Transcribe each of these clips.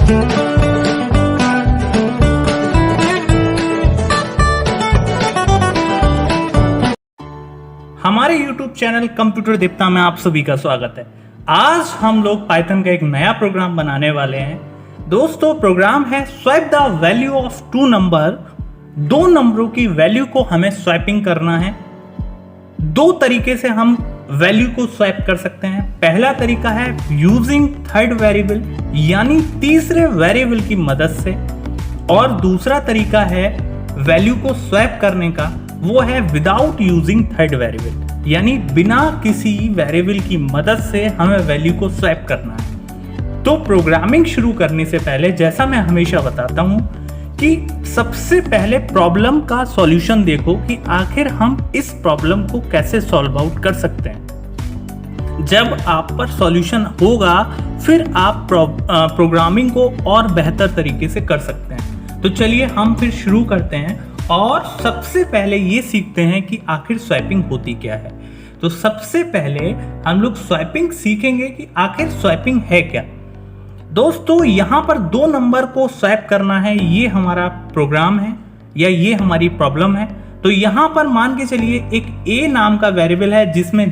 हमारे YouTube channel computer Dipta में आप सभी का स्वागत है। आज हम लोग पाइथन का एक नया प्रोग्राम बनाने वाले हैं। दोस्तों, प्रोग्राम है swap the value of two number. दो नंबरों की वैल्यू को हमें स्वैपिंग करना है। दो तरीके से हम वैल्यू को स्वैप कर सकते हैं। पहला तरीका है यूजिंग थर्ड वेरिएबल, यानी तीसरे वेरिएबल की मदद से, और दूसरा तरीका है वैल्यू को स्वैप करने का, वो है विदाउट यूजिंग थर्ड वेरिएबल, यानी बिना किसी वेरिएबल की मदद से हमें वैल्यू को स्वैप करना है। तो प्रोग्रामिंग शुरू करने से पहले, जैसा मैं हमेशा बताता हूं कि सबसे पहले प्रॉब्लम का सॉल्यूशन देखो कि आखिर हम इस प्रॉब्लम को कैसे सॉल्व आउट कर सकते हैं। जब आप पर सॉल्यूशन होगा फिर आप प्रोग्रामिंग को और बेहतर तरीके से कर सकते हैं। तो चलिए हम फिर शुरू करते हैं और सबसे पहले ये सीखते हैं कि आखिर स्वैपिंग होती क्या है। तो सबसे पहले हम लोग स्वैपिंग सीखेंगे कि आखिर स्वैपिंग है क्या। दोस्तों, यहाँ पर दो नंबर को स्वैप करना है, ये हमारा प्रोग्राम है या ये हमारी प्रॉब्लम है। तो यहाँ पर मान के चलिए एक a नाम का वेरिएबल है जिसमें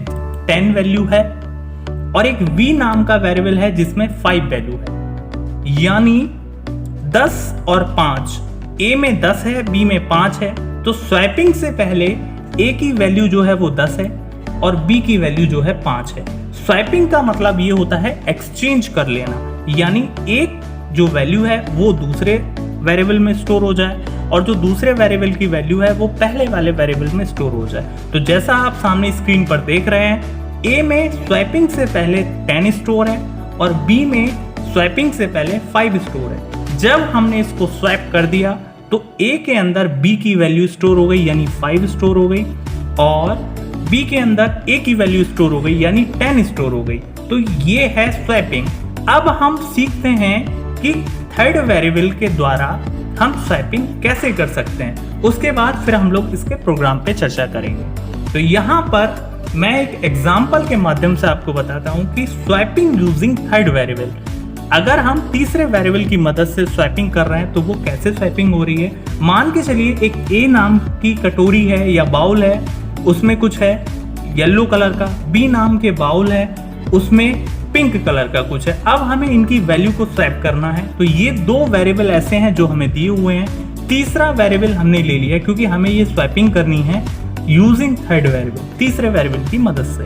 10 वैल्यू है और एक b नाम का वेरिएबल है जिसमें 5 वैल्यू है, यानी 10 और 5। a में 10 है, b में 5 है। तो स्वैपिंग से पहले a की वैल्यू जो है वो 10 है और b की वैल्यू जो है 5 है। स्वैपिंग का मतलब ये होता है एक्सचेंज कर लेना, यानी एक जो वैल्यू है वो दूसरे वेरिएबल में स्टोर हो जाए और जो दूसरे वेरिएबल की वैल्यू है वो पहले वाले वेरिएबल में स्टोर हो जाए। तो जैसा आप सामने स्क्रीन पर देख रहे हैं, a में स्वैपिंग से पहले 10 स्टोर है और b में स्वैपिंग से पहले 5 स्टोर है। जब हमने इसको स्वैप कर दिया तो a के अंदर b की वैल्यू स्टोर हो गई, यानी 5 स्टोर हो गई, और b के अंदर a की वैल्यू स्टोर हो गई, यानी 10 स्टोर हो गई। तो ये है स्वैपिंग। अब हम सीखते हैं कि थर्ड वेरिएबल के द्वारा हम स्वैपिंग कैसे कर सकते हैं। उसके बाद फिर हम लोग इसके प्रोग्राम पे चर्चा करेंगे। तो यहाँ पर मैं एक एग्जांपल के माध्यम से आपको बताता हूँ कि स्वैपिंग यूजिंग थर्ड वेरिएबल, अगर हम तीसरे वेरिएबल की मदद से स्वैपिंग कर रहे हैं तो वो कैसे स्वैपिंग हो रही है। मान के चलिए एक a नाम की कटोरी है या बाउल है, उसमें कुछ है येलो कलर का, b नाम के बाउल है, उसमें पिंक कलर का कुछ है। अब हमें इनकी वैल्यू को स्वैप करना है। तो ये दो वेरिएबल ऐसे हैं जो हमें दिए हुए हैं। तीसरा वेरिएबल हमने ले लिया क्योंकि हमें ये स्वैपिंग करनी है यूजिंग थर्ड वेरिएबल, तीसरे वेरिएबल की मदद से।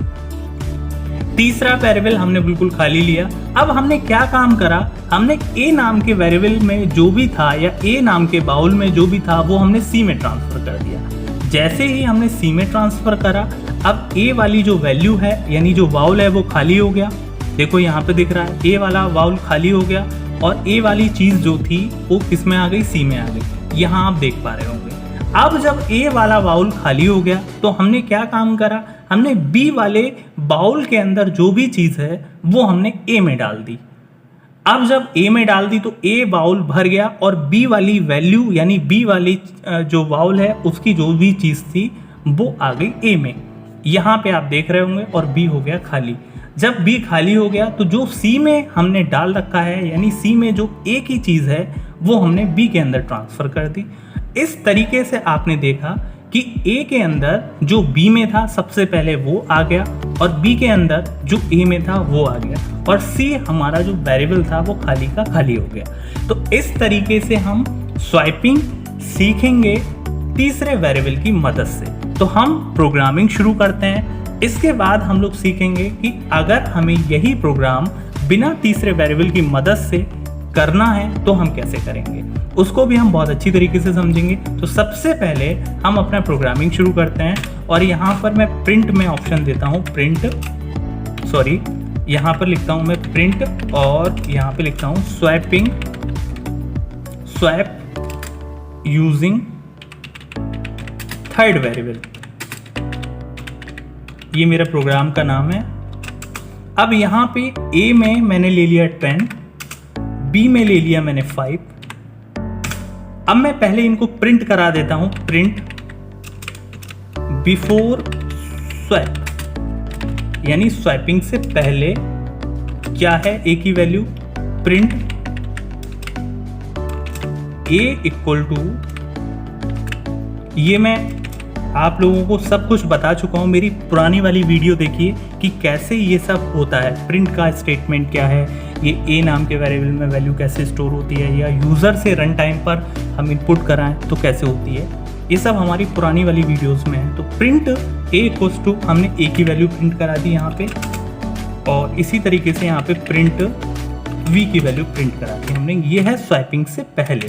तीसरा वेरिएबल हमने बिल्कुल खाली लिया। अब हमने क्या काम करा, हमने a नाम के वेरिएबल में जो भी था या a नाम के बाउल में जो भी था वो हमने c में ट्रांसफर कर दिया। जैसे ही हमने c में ट्रांसफर करा, अब a वाली जो वैल्यू है यानी जो बाउल है वो खाली हो गया। देखो यहाँ पे दिख रहा है a वाला बाउल खाली हो गया और a वाली चीज जो थी वो किस में आ गई, c में आ गई। यहाँ आप देख पा रहे होंगे। अब जब a वाला बाउल खाली हो गया तो हमने क्या काम करा, हमने b वाले बाउल के अंदर जो भी चीज है वो हमने a में डाल दी। अब जब a में डाल दी तो a बाउल भर गया और b वाली वैल्यू यानी b वाली जो बाउल है उसकी जो भी चीज थी वो आ गई a में। यहाँ पे आप देख रहे होंगे और b हो गया खाली। जब b खाली हो गया तो जो c में हमने डाल रखा है यानी c में जो a की चीज है वो हमने b के अंदर ट्रांसफर कर दी। इस तरीके से आपने देखा कि a के अंदर जो b में था सबसे पहले वो आ गया और b के अंदर जो a में था वो आ गया और c हमारा जो वेरिएबल था वो खाली का खाली हो गया। तो इस तरीके से हम स्वैपिंग सीखेंगे तीसरे वेरिएबल की मदद से। तो हम प्रोग्रामिंग शुरू करते हैं। इसके बाद हम लोग सीखेंगे कि अगर हमें यही प्रोग्राम बिना तीसरे वेरिएबल की मदद से करना है तो हम कैसे करेंगे, उसको भी हम बहुत अच्छी तरीके से समझेंगे। तो सबसे पहले हम अपना प्रोग्रामिंग शुरू करते हैं और यहाँ पर मैं प्रिंट में ऑप्शन देता हूँ यहाँ पर लिखता हूँ मैं प्रिंट और यहाँ पे लिखता हूँ स्वैप यूजिंग थर्ड वेरिएबल। ये मेरा प्रोग्राम का नाम है। अब यहाँ पे a में मैंने ले लिया 10, b में ले लिया मैंने 5। अब मैं पहले इनको प्रिंट करा देता हूं, प्रिंट बिफोर स्वैप, यानी स्वैपिंग से पहले क्या है a की value, print a equal to, ये मैं आप लोगों को सब कुछ बता चुका हूँ, मेरी पुरानी वाली वीडियो देखिए कि कैसे ये सब होता है, प्रिंट का स्टेटमेंट क्या है, ये ए नाम के वेरिएबल में वैल्यू कैसे स्टोर होती है, या यूज़र से रन टाइम पर हम इनपुट कराएं तो कैसे होती है, ये सब हमारी पुरानी वाली वीडियोस में है। तो प्रिंट ए इक्वल्स टू, हमने ए की वैल्यू प्रिंट करा दी यहाँ पे, और इसी तरीके से यहाँ पे प्रिंट वी की वैल्यू प्रिंट करा दी हमने। ये है स्वैपिंग से पहले।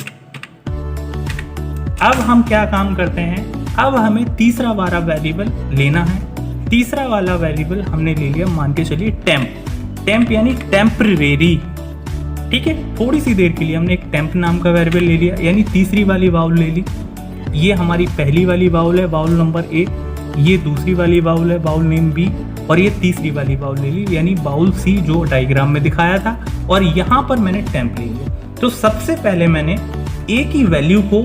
अब हम क्या काम करते हैं, अब हमें तीसरा वाला वेरिएबल लेना है। तीसरा वाला वेरिएबल हमने ले लिया, मान के चलिए टेम्प यानी टेम्परेरी, ठीक है। थोड़ी सी देर के लिए हमने एक टेम्प नाम का वेरिएबल ले लिया, यानी तीसरी वाली वाउल ले ली। ये हमारी पहली वाली वाउल है, वाउल नंबर ए, ये दूसरी वाली वाउल है, वाउल नेम बी, और ये तीसरी वाली वाउल ले ली, यानी वाउल सी जो डायग्राम में दिखाया था, और यहाँ पर मैंने टेम्प ले लिया। तो सबसे पहले मैंने ए की वैल्यू को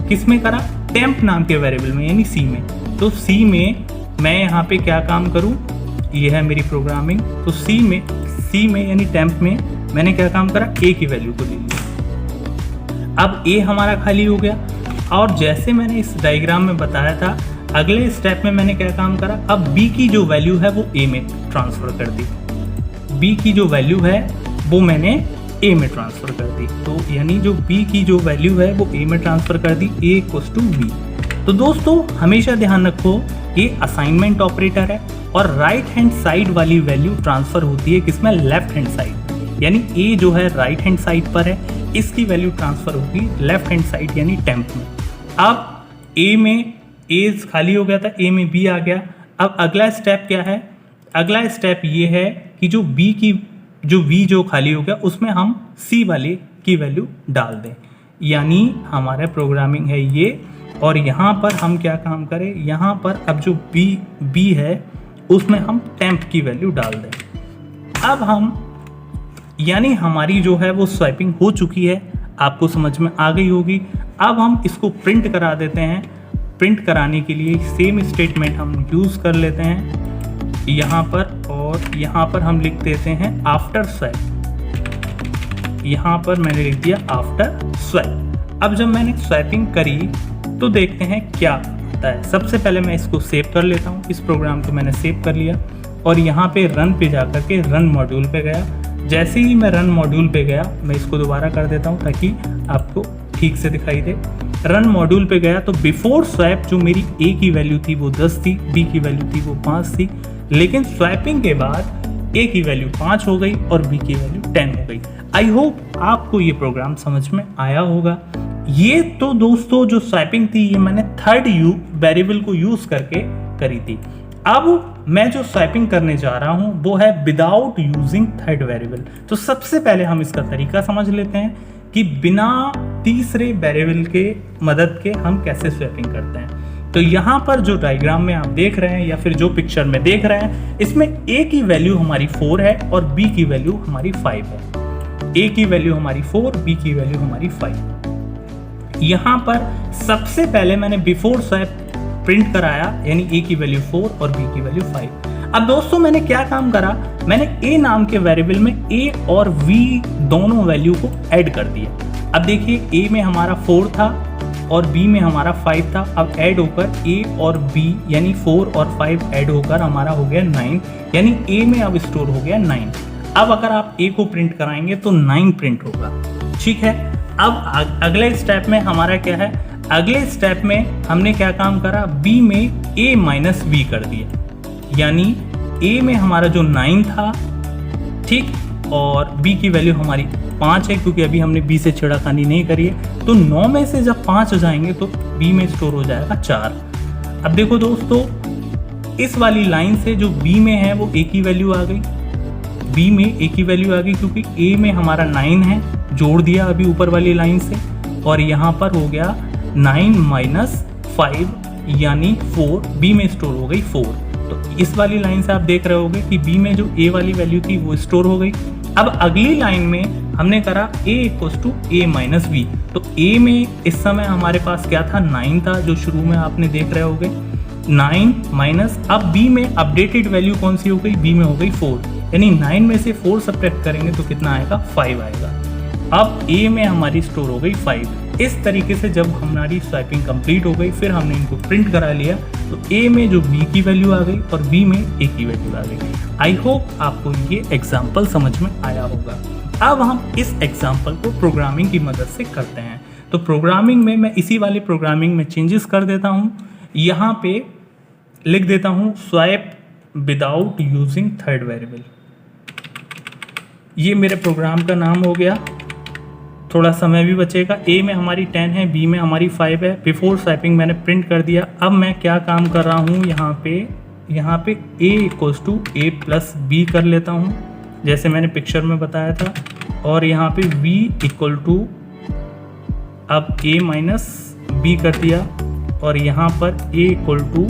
किस में करा, टेम्प नाम के वेरिएबल में, यानी सी में। तो सी में मैं यहाँ पे क्या काम करूँ, ये है मेरी प्रोग्रामिंग। तो सी में यानी टेम्प में मैंने क्या काम करा, ए की वैल्यू को ले लिया। अब ए हमारा खाली हो गया, और जैसे मैंने इस डायग्राम में बताया था, अगले स्टेप में मैंने क्या काम करा, अब बी की जो वैल्यू है वो ए में ट्रांसफ़र कर दी। बी की जो वैल्यू है वो मैंने ए में ट्रांसफ़र कर दी। तो यानी जो बी की जो वैल्यू है वो ए में ट्रांसफ़र कर दी, ए इक्वल्स टू बी। तो दोस्तों हमेशा ध्यान रखो, ये असाइनमेंट ऑपरेटर है, और राइट हैंड साइड वाली वैल्यू ट्रांसफ़र होती है किसमें, लेफ्ट हैंड साइड। यानी ए जो है राइट हैंड साइड पर है, इसकी वैल्यू ट्रांसफ़र होगी लेफ्ट हैंड साइड यानी टेम्प में। अब ए में ए खाली हो गया था, ए में बी आ गया। अब अगला स्टेप क्या है, अगला स्टेप ये है कि जो बी की जो वी जो खाली हो गया उसमें हम सी वाले की वैल्यू डाल दें, यानी हमारा प्रोग्रामिंग है ये। और यहाँ पर हम क्या काम करें, यहाँ पर अब जो बी है उसमें हम टेम्प की वैल्यू डाल दें। अब हम यानी हमारी जो है वो स्वैपिंग हो चुकी है, आपको समझ में आ गई होगी। अब हम इसको प्रिंट करा देते हैं। प्रिंट कराने के लिए सेम स्टेटमेंट हम यूज़ कर लेते हैं यहाँ पर, और यहाँ पर हम लिख देते हैं आफ्टर स्वैप। यहाँ पर मैंने लिख दिया आफ्टर स्वैप। अब जब मैंने स्वैपिंग करी तो देखते हैं क्या होता है। सबसे पहले मैं इसको सेव कर लेता हूँ, इस प्रोग्राम को मैंने सेव कर लिया, और यहाँ पे रन पे जा कर के रन मॉड्यूल पे गया। जैसे ही मैं रन मॉड्यूल पे गया, मैं इसको दोबारा कर देता हूँ ताकि आपको ठीक से दिखाई दे। रन मॉड्यूल पे गया तो बिफोर स्वैप जो मेरी ए की वैल्यू थी वो 10 थी, बी की वैल्यू थी वो 5 थी, लेकिन स्वैपिंग के बाद ए की वैल्यू 5 हो गई और बी की वैल्यू 10 हो गई। आई होप आपको ये प्रोग्राम समझ में आया होगा। ये तो दोस्तों जो स्वैपिंग थी ये मैंने थर्ड वेरिएबल को यूज करके करी थी। अब मैं जो स्वैपिंग करने जा रहा हूं वो है विदाउट यूजिंग थर्ड वेरिएबल। तो सबसे पहले हम इसका तरीका समझ लेते हैं कि बिना तीसरे वेरिएबल के मदद के हम कैसे स्वैपिंग करते हैं। तो यहाँ पर जो डायग्राम में आप देख रहे हैं या फिर जो पिक्चर में देख रहे हैं, इसमें ए की वैल्यू हमारी 4 है और बी की वैल्यू हमारी 5 है। ए की वैल्यू हमारी 4, बी की वैल्यू हमारी 5। यहाँ पर सबसे पहले मैंने बिफोर स्वैप प्रिंट कराया, यानी ए की वैल्यू 4 और बी की वैल्यू 5। अब दोस्तों मैंने क्या काम करा, मैंने ए नाम के वेरिएबल में ए और वी दोनों वैल्यू को ऐड कर दिया। अब देखिए ए में हमारा 4 था और बी में हमारा 5 था। अब ऐड होकर ए और बी यानी 4 और 5 ऐड होकर हमारा हो गया 9, यानी ए में अब स्टोर हो गया 9। अब अगर आप ए को प्रिंट कराएंगे तो 9 प्रिंट होगा, ठीक है। अब अगले स्टेप में हमारा क्या है, अगले स्टेप में हमने क्या काम करा, बी में ए माइनस बी कर दिया, यानी ए में हमारा जो 9 था, ठीक, और बी की वैल्यू हमारी 5 है क्योंकि अभी हमने बी से छेड़खानी नहीं करी है। तो 9 में से जब 5 हो जाएंगे तो बी में स्टोर हो जाएगा 4। अब देखो दोस्तों, इस वाली लाइन से जो बी में है वो ए की वैल्यू आ गई, बी में ए की वैल्यू आ गई क्योंकि ए में हमारा 9 है, जोड़ दिया अभी ऊपर वाली लाइन से, और यहाँ पर हो गया 9 माइनस 5 यानी 4, बी में स्टोर हो गई 4। तो इस वाली लाइन से आप देख रहे होंगे कि बी में जो ए वाली वैल्यू थी वो स्टोर हो गई। अब अगली लाइन में हमने करा a equals to A minus b. तो a में इस समय हमारे पास क्या था, 9 था, जो शुरू में आपने देख रहे होंगे 9 माइनस, अब b में अपडेटेड वैल्यू कौन सी हो गई, b में हो गई 4, यानी 9 में से 4 सब्ट्रैक्ट करेंगे तो कितना आएगा, 5 आएगा। अब a में हमारी स्टोर हो गई 5। इस तरीके से जब हमारी स्वाइपिंग कंप्लीट हो गई, फिर हमने इनको प्रिंट करा लिया, तो ए में जो बी की वैल्यू आ गई और बी में ए की वैल्यू आ गई। आई होप आपको ये एग्जाम्पल समझ में आया होगा। अब हम इस एग्जाम्पल को प्रोग्रामिंग की मदद से करते हैं। तो प्रोग्रामिंग में मैं इसी वाले प्रोग्रामिंग में चेंजेस कर देता हूँ। यहाँ पे लिख देता हूँ swipe without using third variable. ये मेरे प्रोग्राम का नाम हो गया। थोड़ा समय भी बचेगा। ए में हमारी 10 है, बी में हमारी 5 है। बिफोर स्वाइपिंग मैंने प्रिंट कर दिया। अब मैं क्या काम कर रहा हूँ, यहाँ पे A equals to A plus B कर लेता हूँ, जैसे मैंने पिक्चर में बताया था। और यहाँ पे बी इक्वल टू अब ए माइनस बी कर दिया, और यहाँ पर A equal to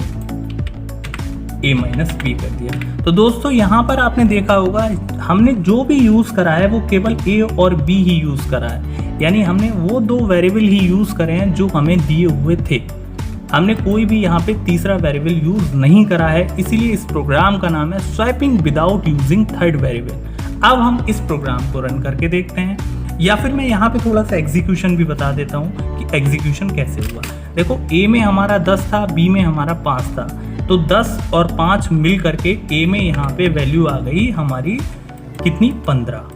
A minus B कर दिया। तो दोस्तों यहाँ पर आपने देखा होगा हमने जो भी यूज़ करा है वो केवल ए और बी ही यूज़ करा है, यानी हमने वो दो वेरिएबल ही यूज़ करे हैं जो हमें दिए हुए थे। हमने कोई भी यहाँ पे तीसरा वेरिएबल यूज़ नहीं करा है, इसीलिए इस प्रोग्राम का नाम है swiping without using third variable. अब हम इस प्रोग्राम को रन करके देखते हैं, या फिर मैं यहाँ पे थोड़ा सा एग्जीक्यूशन भी बता देता हूँ कि एग्जीक्यूशन कैसे हुआ। देखो ए में हमारा 10 था, बी में हमारा 5 था, तो 10 और 5 मिल करके ए में यहाँ पे वैल्यू आ गई हमारी कितनी, 15।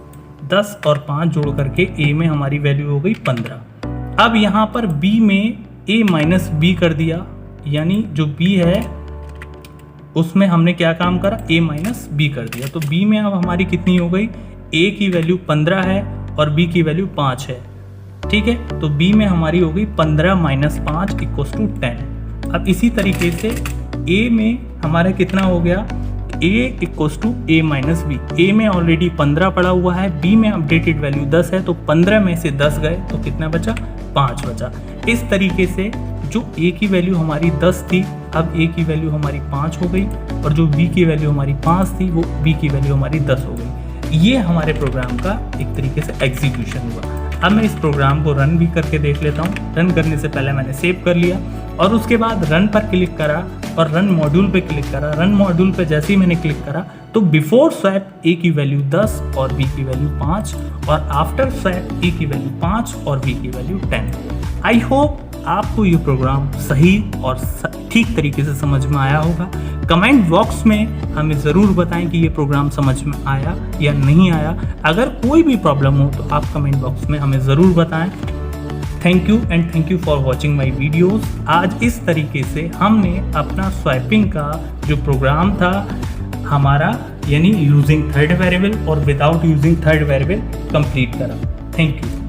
10 और 5 जोड़ करके ए में हमारी वैल्यू हो गई 15। अब यहाँ पर बी में ए माइनस बी कर दिया, यानी जो बी है उसमें हमने क्या काम करा, ए माइनस बी कर दिया। तो बी में अब हमारी कितनी हो गई, ए की वैल्यू 15 है और बी की वैल्यू 5 है। ठीक है, तो बी में हमारी हो गई 15 माइनस 5 इक्वल्स टू 10। अब इसी तरीके से ए में हमारा कितना हो गया, A equals to A minus B. A में ऑलरेडी 15 पड़ा हुआ है, बी में अपडेटेड वैल्यू 10 है, तो 15 में से 10 गए तो कितना बचा, 5 बचा। इस तरीके से जो ए की वैल्यू हमारी 10 थी, अब ए की वैल्यू हमारी 5 हो गई, और जो बी की वैल्यू हमारी 5 थी वो बी की वैल्यू हमारी 10 हो गई। ये हमारे प्रोग्राम का एक तरीके से एग्जीक्यूशन हुआ। अब मैं इस प्रोग्राम को रन भी करके देख लेता हूँ। रन करने से पहले मैंने सेव कर लिया और उसके बाद रन पर क्लिक करा और रन मॉड्यूल पे क्लिक करा। रन मॉड्यूल पे जैसे ही मैंने क्लिक करा तो बिफोर स्वैप ए की वैल्यू 10 और बी की वैल्यू 5, और आफ्टर स्वैप ए की वैल्यू 5 और बी की वैल्यू 10। आई होप आपको ये प्रोग्राम सही और ठीक तरीके से समझ में आया होगा। कमेंट बॉक्स में हमें ज़रूर बताएं कि ये प्रोग्राम समझ में आया या नहीं आया। अगर कोई भी प्रॉब्लम हो तो आप कमेंट बॉक्स में हमें ज़रूर बताएं। Thank you and thank you for watching my videos. आज इस तरीके से हमने अपना स्वाइपिंग का जो प्रोग्राम था हमारा, यानी यूजिंग थर्ड वेरिएबल और without using third variable complete करा। Thank you.